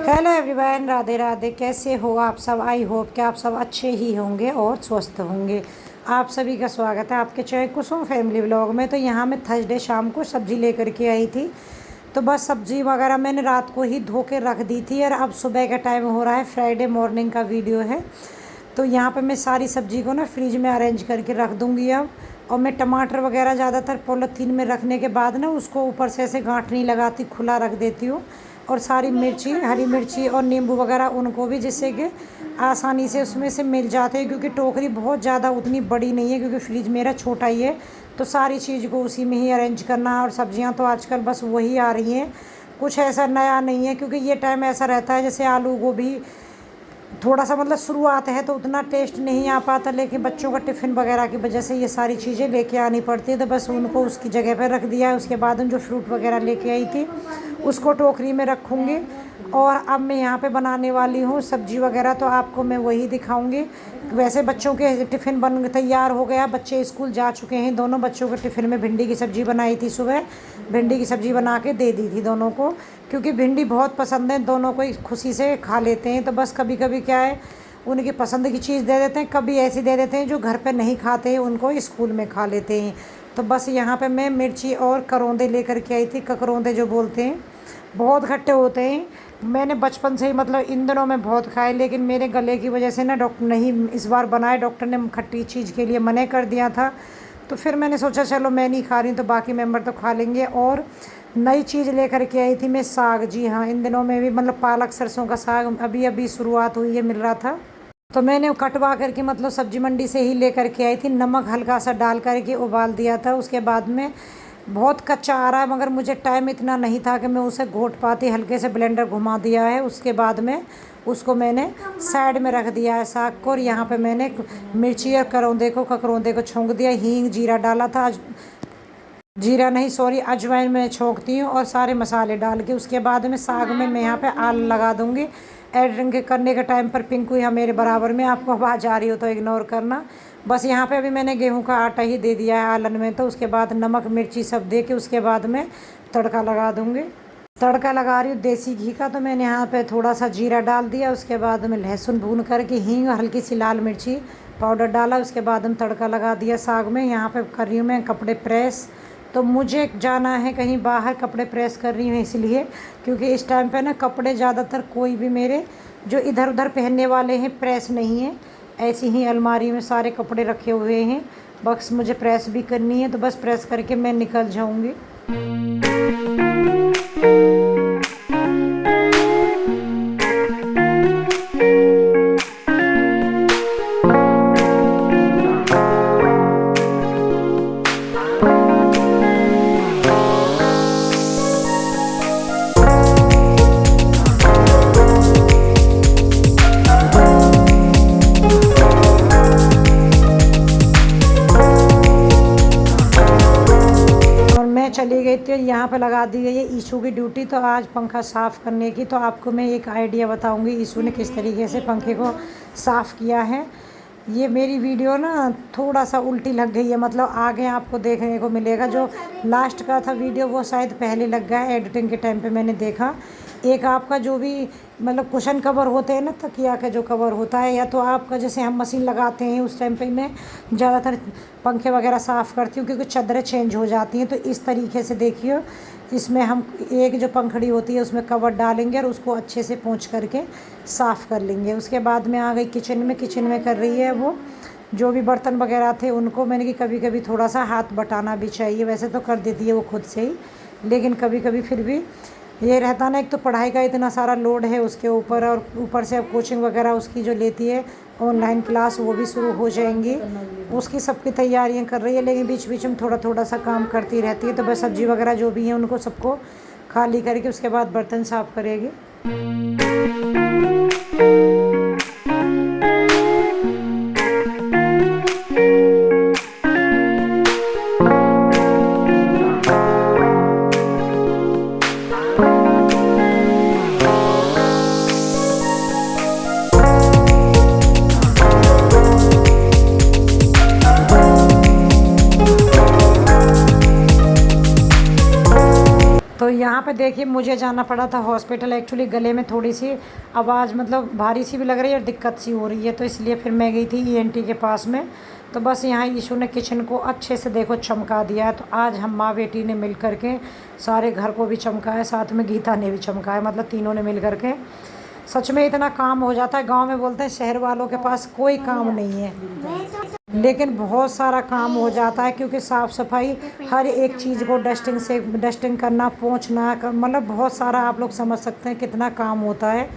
Hello everyone, Radhe Radhe. कैसे हो आप सब? आई होप कि आप सब अच्छे ही होंगे और स्वस्थ होंगे। आप सभी का स्वागत है आपके चैनल कुसुम फैमिली व्लॉग में। तो यहाँ मैं थर्सडे शाम को सब्ज़ी लेकर के आई थी। तो बस सब्ज़ी वगैरह मैंने रात को ही धो के रख दी थी और अब सुबह का टाइम हो रहा है। फ्राइडे मॉर्निंग का वीडियो है। तो यहाँ पे मैं सारी सब्ज़ी को ना फ्रिज में अरेंज करके रख दूँगी अब। और मैं टमाटर वगैरह ज़्यादातर पॉलीथीन में रखने के बाद ना उसको ऊपर से ऐसे गांठ नहीं लगाती, खुला रख देती हूँ। और सारी मिर्ची, हरी मिर्ची और नींबू वगैरह उनको भी, जिससे कि आसानी से उसमें से मिल जाते हैं। क्योंकि टोकरी बहुत ज़्यादा उतनी बड़ी नहीं है, क्योंकि फ्रिज मेरा छोटा ही है। तो सारी चीज़ को उसी में ही अरेंज करना है। और सब्जियां तो आजकल बस वही आ रही हैं, कुछ ऐसा नया नहीं है। क्योंकि ये टाइम ऐसा रहता है जैसे आलू गोभी थोड़ा सा मतलब शुरुआत है तो उतना टेस्ट नहीं आ पाता, लेकिन बच्चों का टिफ़िन वगैरह की वजह से ये सारी चीज़ें लेके आनी पड़ती है। तो बस उनको उसकी जगह पर रख दिया है। उसके बाद जो फ्रूट वगैरह लेके आई थी उसको टोकरी में रखूँगी। और अब मैं यहाँ पे बनाने वाली हूँ सब्जी वगैरह, तो आपको मैं वही दिखाऊंगी। वैसे बच्चों के टिफ़िन बन तैयार हो गया, बच्चे स्कूल जा चुके हैं। दोनों बच्चों के टिफ़िन में भिंडी की सब्ज़ी बनाई थी सुबह। भिंडी की सब्ज़ी बना के दे दी थी दोनों को, क्योंकि भिंडी बहुत पसंद है, दोनों को खुशी से खा लेते हैं। तो बस कभी कभी क्या है, उनकी पसंद की चीज़ दे देते हैं, कभी ऐसी दे देते हैं जो घर पे नहीं खाते हैं, उनको स्कूल में खा लेते हैं। तो बस यहाँ पे मैं मिर्ची और करौंदे लेकर के आई थी। ककरौंदे जो बोलते हैं, बहुत खट्टे होते हैं। मैंने बचपन से ही मतलब इन दिनों में बहुत खाए, लेकिन मेरे गले की वजह से ना डॉक्टर नहीं इस बार बनाए। डॉक्टर ने खट्टी चीज़ के लिए मना कर दिया था। तो फिर मैंने सोचा चलो मैं नहीं खा रही हूँ तो बाकी मेंबर तो खा लेंगे। और नई चीज़ लेकर के आई थी मैं, साग। जी हाँ, इन दिनों में भी मतलब पालक सरसों का साग अभी अभी शुरुआत हुई है, मिल रहा था। तो मैंने कटवा करके मतलब सब्जी मंडी से ही लेकर के आई थी। नमक हल्का सा डाल करके उबाल दिया था। उसके बाद में बहुत कच्चा आ रहा है, मगर मुझे टाइम इतना नहीं था कि मैं उसे घोट पाती। हल्के से ब्लेंडर घुमा दिया है। उसके बाद में उसको मैंने साइड में रख दिया है साग को। और यहाँ पे मैंने मिर्ची और ककरौंदे को छोंक दिया। हींग जीरा डाला था, जीरा नहीं सॉरी अजवाइन में छोंकती हूँ। और सारे मसाले डाल के उसके बाद में साग में मैं यहाँ पे आलू लगा दूँगी। एडिटिंग करने के टाइम पर पिंकू यहाँ मेरे बराबर में, आपको आवाज़ आ रही हो तो इग्नोर करना। बस यहाँ पे अभी मैंने गेहूं का आटा ही दे दिया है आलन में। तो उसके बाद नमक मिर्ची सब दे के उसके बाद में तड़का लगा दूँगी। तड़का लगा रही हूँ देसी घी का। तो मैंने यहाँ पे थोड़ा सा जीरा डाल दिया। उसके बाद में लहसुन भून करके हींग और हल्की सी लाल मिर्ची पाउडर डाला। उसके बाद में तड़का लगा दिया साग में। यहाँ पे कर रही हूँ मैं कपड़े प्रेस। तो मुझे जाना है कहीं बाहर, कपड़े प्रेस कर रही हूँ इसलिए, क्योंकि इस टाइम पे ना कपड़े ज़्यादातर कोई भी मेरे जो इधर उधर पहनने वाले हैं प्रेस नहीं है। ऐसी ही अलमारी में सारे कपड़े रखे हुए हैं, बस मुझे प्रेस भी करनी है। तो बस प्रेस करके मैं निकल जाऊँगी। चली गई थी और यहाँ पे लगा दी गई है ईशू की ड्यूटी। तो आज पंखा साफ़ करने की, तो आपको मैं एक आइडिया बताऊंगी ईशू ने किस तरीके से पंखे को साफ़ किया है। ये मेरी वीडियो ना थोड़ा सा उल्टी लग गई है, मतलब आगे आपको देखने को मिलेगा। जो लास्ट का था वीडियो वो शायद पहले लग गया है, एडिटिंग के टाइम पे मैंने देखा। एक आपका जो भी मतलब कुशन कवर होते हैं ना, तकिया का जो कवर होता है, या तो आपका जैसे हम मशीन लगाते हैं उस टाइम पे मैं ज़्यादातर पंखे वगैरह साफ़ करती हूँ, क्योंकि चादरें चेंज हो जाती हैं। तो इस तरीके से देखिए, इसमें हम एक जो पंखड़ी होती है उसमें कवर डालेंगे और उसको अच्छे से पोंछ करके साफ़ कर लेंगे। उसके बाद में आ गई किचन में। किचन में कर रही है वो जो भी बर्तन वगैरह थे उनको मैंने कि कभी कभी थोड़ा सा हाथ बटाना भी चाहिए। वैसे तो कर देती है वो खुद से ही, लेकिन कभी कभी फिर भी ये रहता ना, एक तो पढ़ाई का इतना सारा लोड है उसके ऊपर, और ऊपर से अब कोचिंग वगैरह उसकी जो लेती है ऑनलाइन क्लास वो भी शुरू हो जाएंगी। उसकी सबकी तैयारियां कर रही है, लेकिन बीच बीच में थोड़ा थोड़ा सा काम करती रहती है। तो बस सब्जी वगैरह जो भी है उनको सबको खाली करके उसके बाद बर्तन साफ़ करेगी। तो यहाँ पे में देखिए मुझे जाना पड़ा था हॉस्पिटल। एक्चुअली गले में थोड़ी सी आवाज़ मतलब भारी सी भी लग रही है और दिक्कत सी हो रही है, तो इसलिए फिर मैं गई थी ईएनटी के पास में। तो बस यहाँ यीशु ने किचन को अच्छे से देखो चमका दिया है। तो आज हम माँ बेटी ने मिल कर के सारे घर को भी चमकाया, साथ में गीता ने भी चमकाया, मतलब तीनों ने मिल कर के। सच में इतना काम हो जाता है। गांव में बोलते हैं शहर वालों के पास कोई काम नहीं है, लेकिन बहुत सारा काम हो जाता है, क्योंकि साफ़ सफाई हर एक चीज़ को डस्टिंग करना, पोंछना, मतलब बहुत सारा आप लोग समझ सकते हैं कितना काम होता है।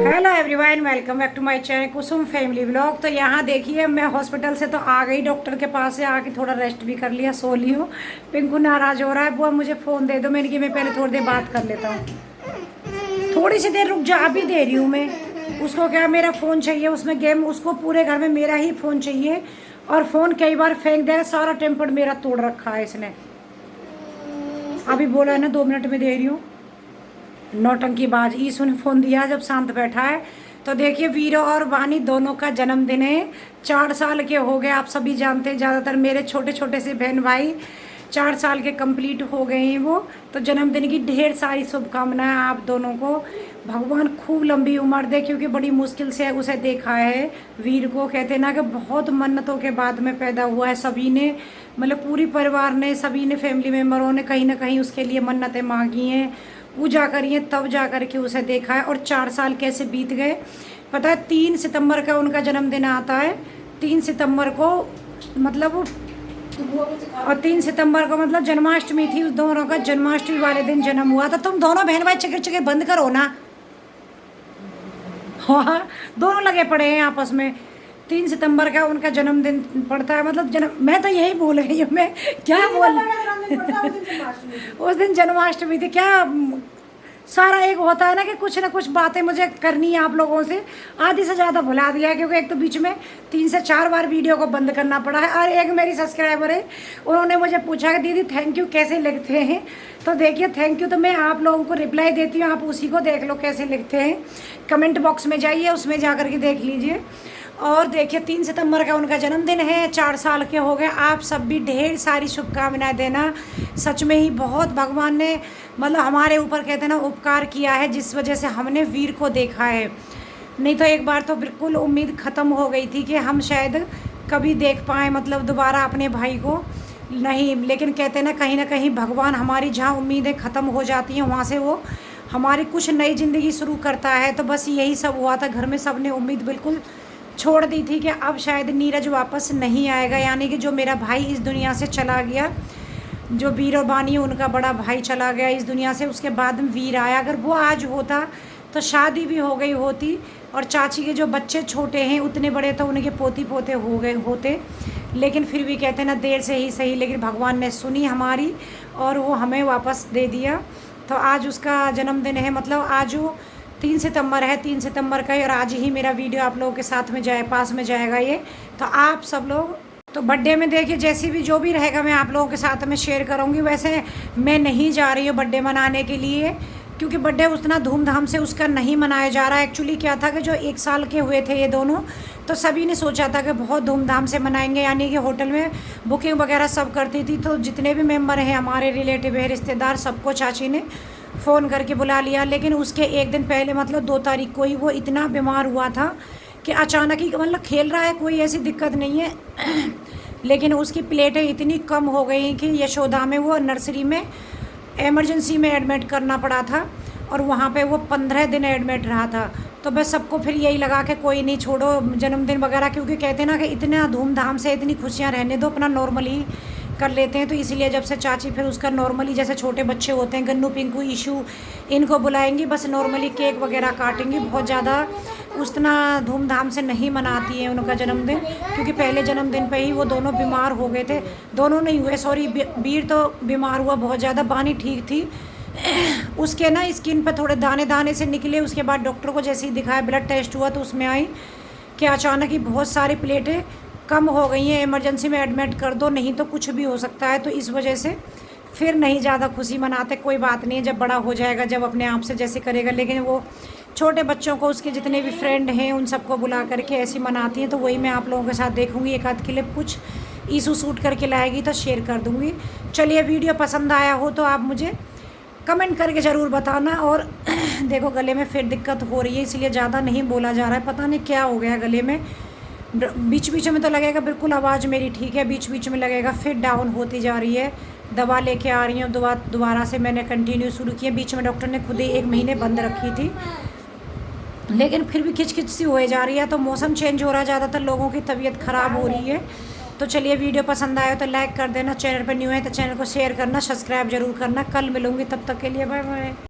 Hello everyone, welcome back to my channel Kusum family vlog. तो यहाँ देखिए मैं हॉस्पिटल से तो आ गई, डॉक्टर के पास से आके थोड़ा रेस्ट भी कर लिया, सो ली हूँ। पिंकू नाराज़ हो रहा है, बुआ मुझे फ़ोन दे दो। मैंने कि मैं पहले थोड़ी देर बात कर लेता हूँ, थोड़ी सी देर रुक जा, अभी दे रही हूँ मैं। उसको क्या मेरा फ़ोन चाहिए, उसमें गेम, उसको पूरे घर में मेरा ही फ़ोन चाहिए। और फ़ोन कई बार फेंक देगा, सारा टेम्पर मेरा तोड़ रखा है इसने। अभी बोला है ना 2 मिनट में दे रही हूँ, नौटंकीबाज। ईसु ने फ़ोन दिया जब शांत बैठा है। तो देखिए वीरो और वानी दोनों का जन्मदिन है, 4 साल के हो गए। आप सभी जानते हैं, ज़्यादातर मेरे छोटे छोटे से बहन भाई 4 साल के कंप्लीट हो गए हैं वो। तो जन्मदिन की ढेर सारी शुभकामनाएं आप दोनों को। भगवान खूब लंबी उम्र दे, क्योंकि बड़ी मुश्किल से उसे देखा है वीर को। कहते हैं ना कि बहुत मन्नतों के बाद में पैदा हुआ है। सभी ने, मतलब पूरी परिवार ने, सभी ने, फैमिली मेम्बरों ने कहीं ना कहीं उसके लिए मन्नतें मांगी हैं, पूजा करी है, तब जा कर के उसे देखा है। और 4 साल कैसे बीत गए पता है। 3 सितंबर का उनका जन्मदिन आता है, 3 सितंबर को मतलब, और 3 सितंबर को मतलब जन्माष्टमी थी। उस दोनों का जन्माष्टमी वाले दिन जन्म हुआ था। तुम दोनों बहन भाई चक्कर चक्कर बंद करो ना, हाँ दोनों लगे पड़े हैं आपस में। 3 सितंबर का उनका जन्मदिन पड़ता है, मतलब जन्म, मैं तो यही बोल रही हूँ, मैं क्या बोल उस दिन जन्माष्टमी थी। क्या सारा एक होता है ना कि कुछ ना कुछ बातें मुझे करनी है आप लोगों से, आधी से ज़्यादा भुला दिया है, क्योंकि एक तो बीच में 3 से 4 बार वीडियो को बंद करना पड़ा है। और एक मेरी सब्सक्राइबर है, उन्होंने मुझे पूछा कि दीदी थैंक यू कैसे लिखते हैं। तो देखिए थैंक यू तो मैं आप लोगों को रिप्लाई देती हूँ, आप उसी को देख लो कैसे लिखते हैं। कमेंट बॉक्स में जाइए, उसमें जा कर के देख लीजिए। और देखिए 3 सितंबर का उनका जन्मदिन है, 4 साल के हो गए। आप सब भी ढेर सारी शुभकामनाएं देना। सच में ही बहुत भगवान ने मतलब हमारे ऊपर कहते हैं ना उपकार किया है, जिस वजह से हमने वीर को देखा है। नहीं तो एक बार तो बिल्कुल उम्मीद ख़त्म हो गई थी कि हम शायद कभी देख पाएँ, मतलब दोबारा अपने भाई को नहीं। लेकिन कहते हैं ना कहीं भगवान हमारी जहाँ उम्मीदें ख़त्म हो जाती हैं, वहाँ से वो हमारी कुछ नई ज़िंदगी शुरू करता है। तो बस यही सब हुआ था। घर में सब ने उम्मीद बिल्कुल छोड़ दी थी कि अब शायद नीरज वापस नहीं आएगा, यानी कि जो मेरा भाई इस दुनिया से चला गया, जो वीर और बानी उनका बड़ा भाई चला गया इस दुनिया से, उसके बाद में वीर आया। अगर वो आज होता तो शादी भी हो गई होती, और चाची के जो बच्चे छोटे हैं उतने बड़े तो उनके पोती पोते हो गए होते। लेकिन फिर भी कहते हैं ना देर से ही सही, लेकिन भगवान ने सुनी हमारी और वो हमें वापस दे दिया। तो आज उसका जन्मदिन है, मतलब आज वो 3 सितंबर है, 3 सितंबर का ही। और आज ही मेरा वीडियो आप लोगों के साथ में पास में जाएगा ये। तो आप सब लोग तो बर्थडे में देखिए जैसी भी जो भी रहेगा मैं आप लोगों के साथ में शेयर करूँगी। वैसे मैं नहीं जा रही हूँ बर्थडे मनाने के लिए, क्योंकि बर्थडे उतना धूमधाम से उसका नहीं मनाया जा रहा है। एक्चुअली क्या था कि जो 1 साल के हुए थे ये दोनों, तो सभी ने सोचा था कि बहुत धूमधाम से मनाएंगे, यानी कि होटल में बुकिंग वगैरह सब करती थी। तो जितने भी मेम्बर हैं हमारे रिलेटिव है, रिश्तेदार, सबको चाची ने फ़ोन करके बुला लिया। लेकिन उसके 1 दिन पहले मतलब 2 तारीख को ही वो इतना बीमार हुआ था कि अचानक ही, मतलब खेल रहा है, कोई ऐसी दिक्कत नहीं है लेकिन उसकी प्लेटें इतनी कम हो गई कि यशोदा में वो नर्सरी में इमरजेंसी में एडमिट करना पड़ा था, और वहाँ पे वो 15 दिन एडमिट रहा था। तो बस सबको फिर यही लगा कि कोई नहीं, छोड़ो जन्मदिन वगैरह, क्योंकि कहते हैं ना कि इतना धूमधाम से इतनी खुशियाँ रहने दो, अपना नॉर्मली कर लेते हैं। तो इसीलिए जब से चाची फिर उसका नॉर्मली, जैसे छोटे बच्चे होते हैं गन्नू, पिंकू, ईशू, इनको बुलाएंगी, बस नॉर्मली केक वगैरह काटेंगी। बहुत ज़्यादा उतना धूमधाम से नहीं मनाती हैं उनका जन्मदिन, क्योंकि पहले जन्मदिन पे ही वो दोनों बीमार हो गए थे। दोनों नहीं हुए, सॉरी, वीर तो बीमार हुआ बहुत ज़्यादा, बानी ठीक थी। उसके ना स्किन पर थोड़े दाने दाने से निकले। उसके बाद डॉक्टर को जैसे ही दिखाया, ब्लड टेस्ट हुआ, तो उसमें आई कि अचानक ही बहुत सारी प्लेटें कम हो गई हैं, इमरजेंसी में एडमिट कर दो, नहीं तो कुछ भी हो सकता है। तो इस वजह से फिर नहीं ज़्यादा खुशी मनाते। कोई बात नहीं है, जब बड़ा हो जाएगा, जब अपने आप से जैसे करेगा। लेकिन वो छोटे बच्चों को, उसके जितने भी फ्रेंड हैं, उन सबको बुला करके ऐसी मनाती हैं। तो वही मैं आप लोगों के साथ देखूँगी, एक आध क्लिप कुछ ईशू शूट करके लाएगी तो शेयर कर दूँगी। चलिए वीडियो पसंद आया हो तो आप मुझे कमेंट करके ज़रूर बताना। और देखो गले में फिर दिक्कत हो रही है, इसलिए ज़्यादा नहीं बोला जा रहा है, पता नहीं क्या हो गया गले में। बीच बीच में तो लगेगा बिल्कुल आवाज़ मेरी ठीक है, बीच बीच में लगेगा फिर डाउन होती जा रही है। दवा लेके आ रही हूँ, दोबारा से मैंने कंटिन्यू शुरू किया। बीच में डॉक्टर ने खुद ही 1 महीने बंद रखी थी, लेकिन फिर भी खिचखिच सी हो जा रही है। तो मौसम चेंज हो रहा है, ज़्यादातर लोगों की तबीयत ख़राब हो रही है। तो चलिए वीडियो पसंद आया तो लाइक कर देना, चैनल पर न्यू है तो चैनल को शेयर करना, सब्सक्राइब जरूर करना। कल मिलूँगी, तब तक के लिए बाय बाय।